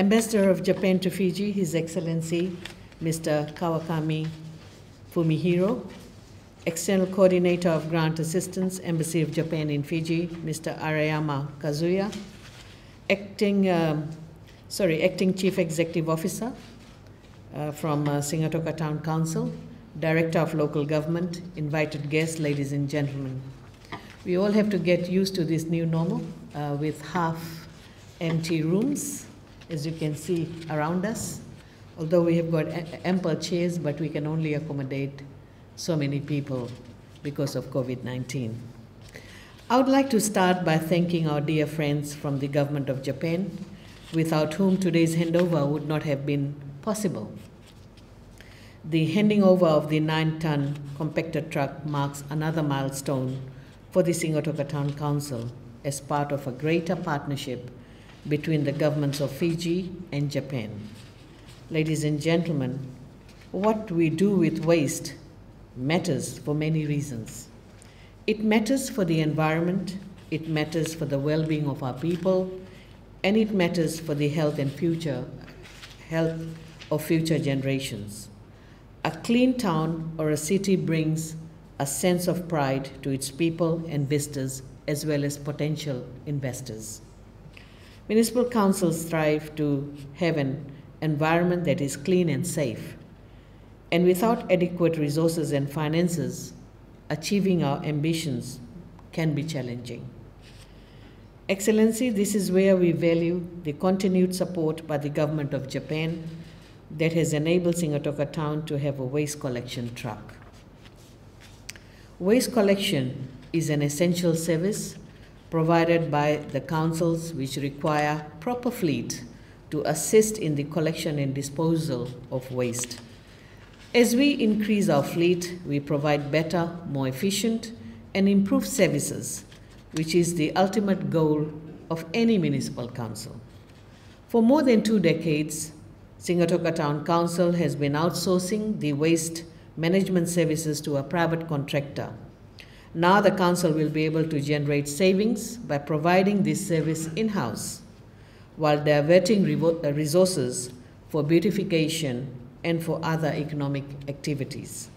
Ambassador of Japan to Fiji, His Excellency Mr. Kawakami Fumihiro, External Coordinator of Grant Assistance, Embassy of Japan in Fiji, Mr. Arayama Kazuya, Acting Chief Executive Officer from Singatoka Town Council, Director of Local Government, invited guests, ladies and gentlemen. We all have to get used to this new normal with half empty rooms, as you can see around us. Although we have got ample chairs, but we can only accommodate so many people because of COVID-19. I would like to start by thanking our dear friends from the government of Japan, without whom today's handover would not have been possible. The handing over of the 9-ton compactor truck marks another milestone for the Singatoka Town Council as part of a greater partnership between the governments of Fiji and Japan. Ladies and gentlemen, what we do with waste matters for many reasons. It matters for the environment, it matters for the well-being of our people, and it matters for the health of future generations. A clean town or a city brings a sense of pride to its people and visitors, as well as potential investors. Municipal councils strive to have an environment that is clean and safe. And without adequate resources and finances, achieving our ambitions can be challenging. Excellency, this is where we value the continued support by the government of Japan that has enabled Singatoka Town to have a waste collection truck. Waste collection is an essential service provided by the councils which require proper fleet to assist in the collection and disposal of waste. As we increase our fleet, we provide better, more efficient, and improved services, which is the ultimate goal of any municipal council. For more than 2 decades, Singatoka Town Council has been outsourcing the waste management services to a private contractor. Now the council will be able to generate savings by providing this service in-house, while diverting resources for beautification and for other economic activities.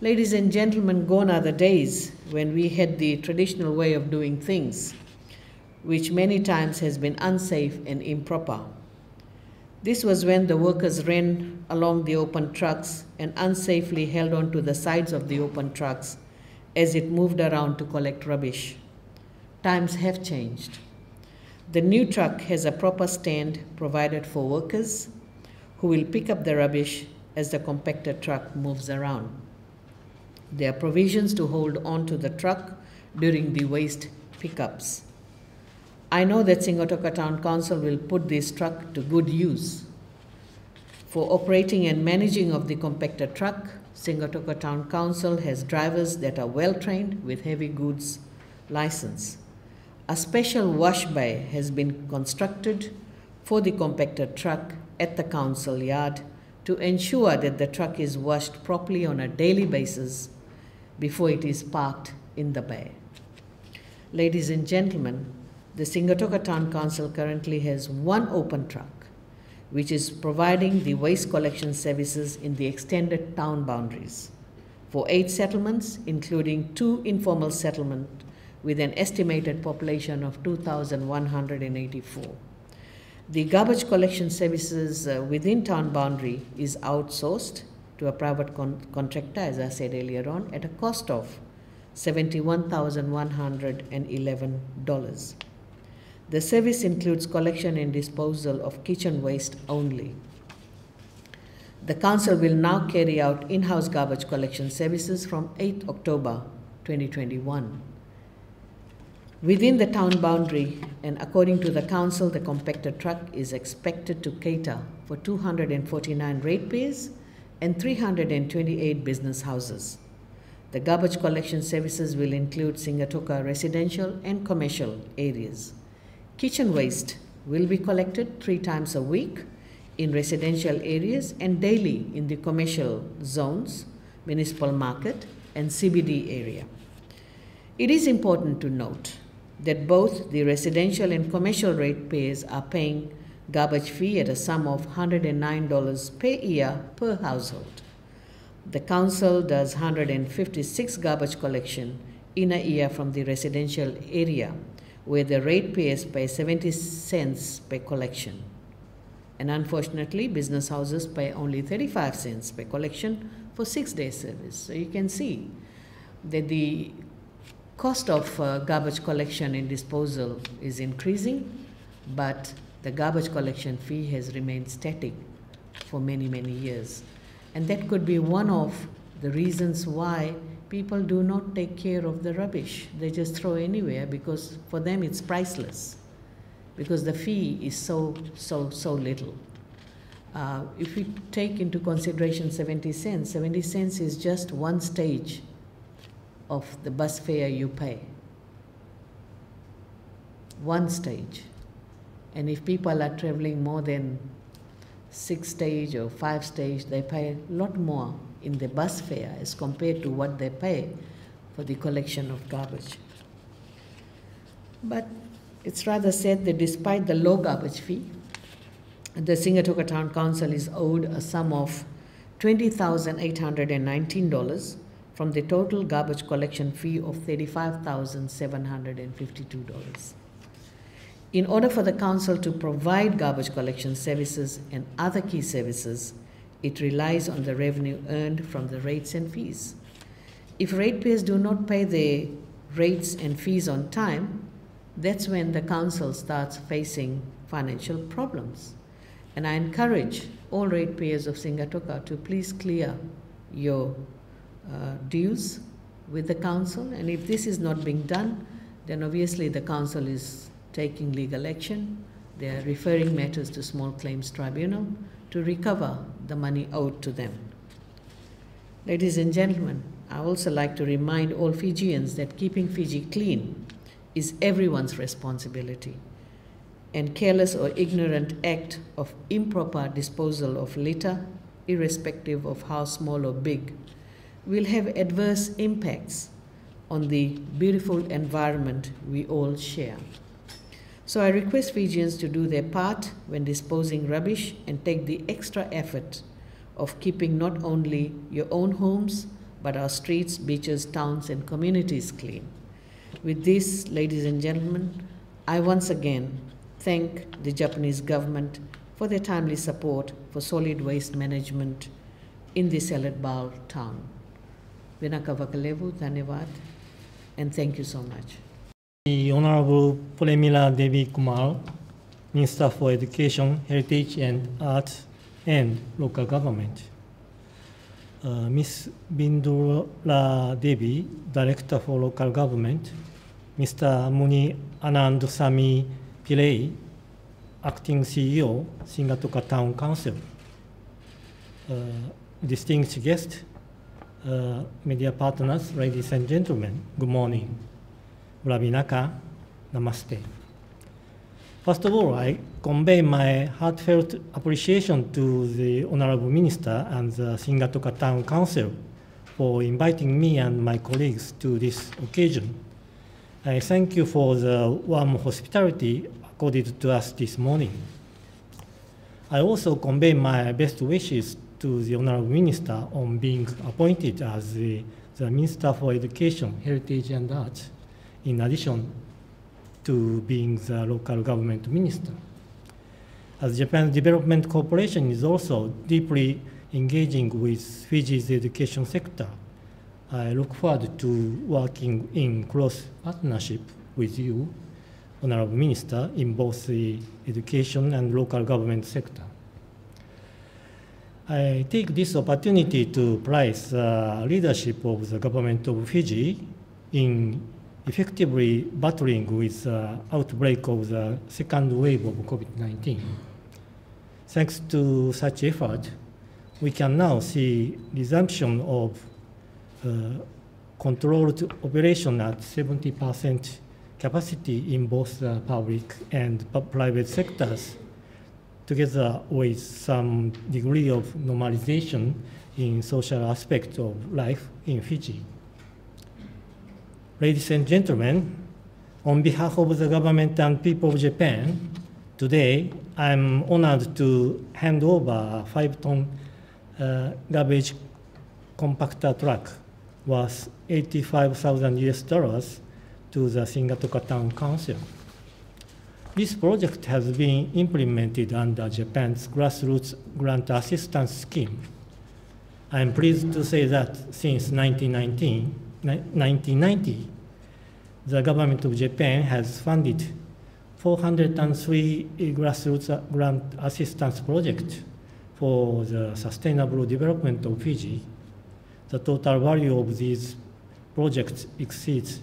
Ladies and gentlemen, gone are the days when we had the traditional way of doing things, which many times has been unsafe and improper. This was when the workers ran along the open trucks and unsafely held on to the sides of the open trucks as it moved around to collect rubbish. Times have changed. The new truck has a proper stand provided for workers who will pick up the rubbish as the compactor truck moves around. There are provisions to hold on to the truck during the waste pickups. I know that Singatoka Town Council will put this truck to good use. For operating and managing of the compactor truck, Singatoka Town Council has drivers that are well trained with heavy goods license. A special wash bay has been constructed for the compactor truck at the council yard to ensure that the truck is washed properly on a daily basis before it is parked in the bay. Ladies and gentlemen, the Singatoka Town Council currently has 1 open truck, which is providing the waste collection services in the extended town boundaries for 8 settlements, including 2 informal settlements with an estimated population of 2,184. The garbage collection services within town boundary is outsourced to a private contractor, as I said earlier on, at a cost of $71,111. The service includes collection and disposal of kitchen waste only. The council will now carry out in-house garbage collection services from 8 October 2021. Within the town boundary, and according to the council, the compactor truck is expected to cater for 249 ratepayers and 328 business houses. The garbage collection services will include Singatoka residential and commercial areas. Kitchen waste will be collected 3 times a week in residential areas and daily in the commercial zones, municipal market, and CBD area. It is important to note that both the residential and commercial ratepayers are paying garbage fee at a sum of $109 per year per household. The council does 156 garbage collection in a year from the residential area, where the ratepayers pay 70 cents per collection. And unfortunately, business houses pay only 35 cents per collection for 6-day service. So you can see that the cost of garbage collection and disposal is increasing, but the garbage collection fee has remained static for many, many years. And that could be one of the reasons why people do not take care of the rubbish. They just throw anywhere because for them it's priceless, because the fee is so little. If we take into consideration 70 cents is just one stage of the bus fare you pay. One stage. And if people are traveling more than 6 stage or 5 stage, they pay a lot more in the bus fare as compared to what they pay for the collection of garbage. But it's rather sad that despite the low garbage fee, the Sigatoka Town Council is owed a sum of $20,819 from the total garbage collection fee of $35,752. In order for the council to provide garbage collection services and other key services, it relies on the revenue earned from the rates and fees. If ratepayers do not pay their rates and fees on time, that's when the council starts facing financial problems. And I encourage all ratepayers of Sigatoka to please clear your dues with the council. And if this is not being done, then obviously the council is taking legal action. They are referring matters to Small Claims Tribunal to recover the money owed to them. Ladies and gentlemen, I also like to remind all Fijians that keeping Fiji clean is everyone's responsibility. And careless or ignorant act of improper disposal of litter, irrespective of how small or big, will have adverse impacts on the beautiful environment we all share. So I request Fijians to do their part when disposing rubbish and take the extra effort of keeping not only your own homes, but our streets, beaches, towns, and communities clean. With this, ladies and gentlemen, I once again thank the Japanese government for their timely support for solid waste management in the Salad Bowl town. Vinaka Vakalevu, Dhanyavad, and thank you so much. The Honorable Premila Devi Kumar, Minister for Education, Heritage and Arts and Local Government. Ms. Bindula Devi, Director for Local Government. Mr. Muni Anand Sami Pillai, Acting CEO, Sigatoka Town Council. Distinguished guests, media partners, ladies and gentlemen, good morning. Brabinaka, namaste. First of all, I convey my heartfelt appreciation to the Honorable Minister and the Sigatoka Town Council for inviting me and my colleagues to this occasion. I thank you for the warm hospitality accorded to us this morning. I also convey my best wishes to the Honorable Minister on being appointed as the Minister for Education, Heritage and Arts, in addition to being the local government minister. As Japan Development Corporation is also deeply engaging with Fiji's education sector, I look forward to working in close partnership with you, Honorable Minister, in both the education and local government sector. I take this opportunity to praise the leadership of the government of Fiji in effectively battling with the outbreak of the second wave of COVID-19. Thanks to such effort, we can now see resumption of controlled operation at 70% capacity in both the public and private sectors, together with some degree of normalization in social aspects of life in Fiji. Ladies and gentlemen, on behalf of the government and people of Japan, Today, I'm honored to hand over a 5-ton garbage compactor truck worth $85,000 to the Singatoka Town Council. This project has been implemented under Japan's grassroots grant assistance scheme. I am pleased to say that since 1990, the government of Japan has funded 403 grassroots grant assistance projects for the sustainable development of Fiji. The total value of these projects exceeds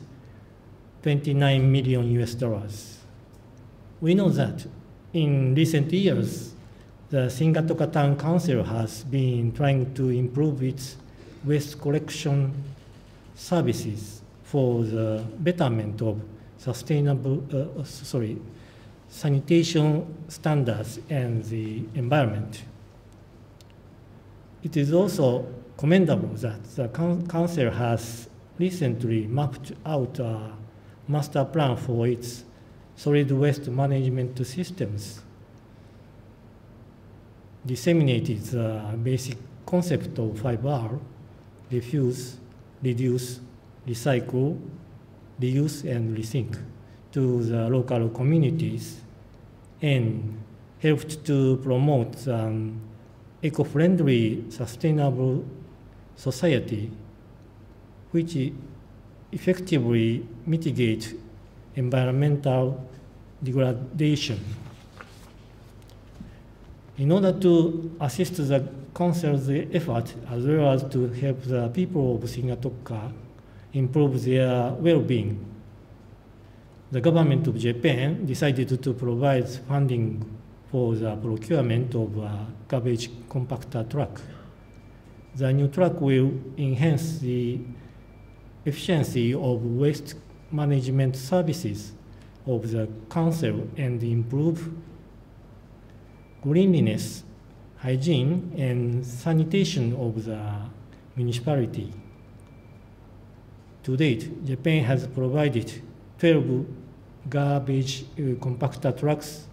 $29 million. We know that in recent years, the Singatoka Town Council has been trying to improve its waste collection services for the betterment of sanitation standards and the environment. It is also commendable that the Council has recently mapped out a master plan for its solid waste management systems, disseminated the basic concept of 5R, refuse, reduce, recycle, reuse, and rethink to the local communities, and helped to promote an eco-friendly, sustainable society which effectively mitigates environmental degradation. In order to assist the Council's effort, as well as to help the people of Singatoka improve their well-being, the government of Japan decided to provide funding for the procurement of a garbage compactor truck. The new truck will enhance the efficiency of waste management services of the Council and improve cleanliness, hygiene, and sanitation of the municipality. To date, Japan has provided 12 garbage compactor trucks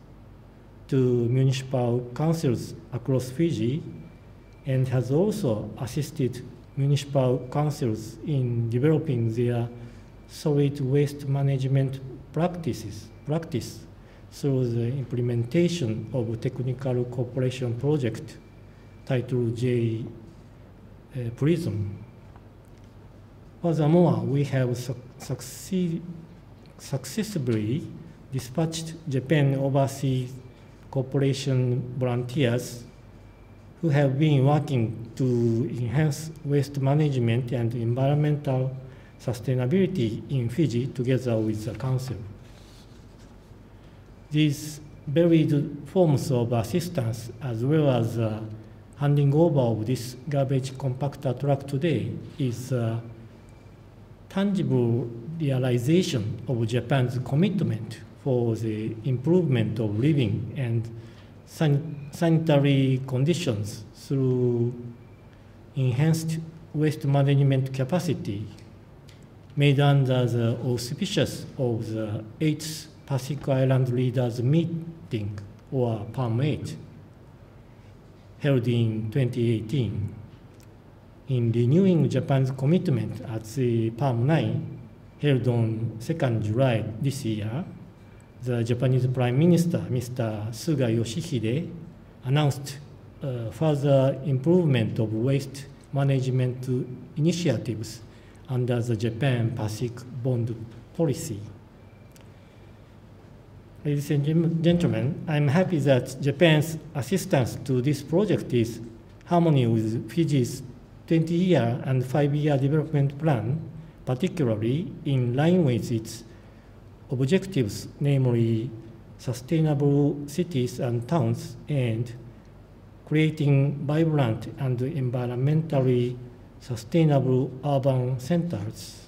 to municipal councils across Fiji and has also assisted municipal councils in developing their solid waste management practice through the implementation of a technical cooperation project titled J Prism. Furthermore, we have successfully dispatched Japan Overseas Cooperation volunteers who have been working to enhance waste management and environmental sustainability in Fiji together with the Council. These varied forms of assistance, as well as handing over of this garbage compactor truck today, is a tangible realization of Japan's commitment for the improvement of living and sanitary conditions through enhanced waste management capacity made under the auspices of the 8th Pacific Island Leaders Meeting, or PALM 8, held in 2018. In renewing Japan's commitment at the PALM 9, held on 2nd July this year, the Japanese Prime Minister, Mr. Suga Yoshihide, announced further improvement of waste management initiatives under the Japan Pacific Bond Policy. Ladies and gentlemen, I'm happy that Japan's assistance to this project is harmony with Fiji's 20-year and 5-year development plan, particularly in line with its objectives, namely sustainable cities and towns and creating vibrant and environmentally sustainable urban centers.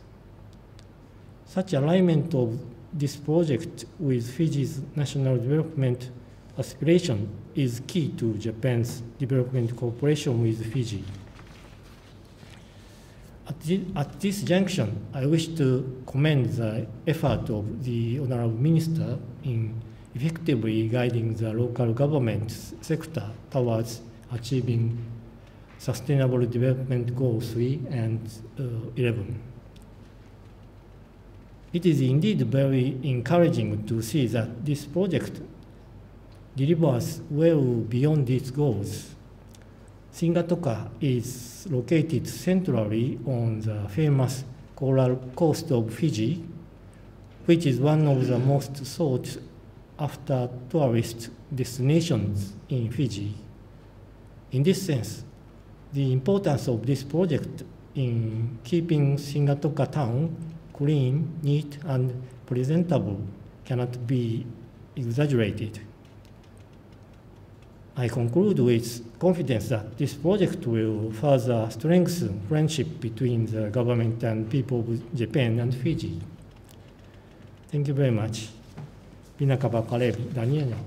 Such alignment of this project with Fiji's national development aspiration is key to Japan's development cooperation with Fiji. At this junction, I wish to commend the effort of the Honorable Minister in effectively guiding the local government sector towards achieving Sustainable Development Goals 3 and 11. It is indeed very encouraging to see that this project delivers well beyond these goals. Singatoka is located centrally on the famous coral coast of Fiji, which is one of the most sought after tourist destinations in Fiji. In this sense, the importance of this project in keeping Singatoka town clean, neat, and presentable cannot be exaggerated. I conclude with confidence that this project will further strengthen friendship between the government and people of Japan and Fiji. Thank you very much. Pinakabakaleb, Daniela.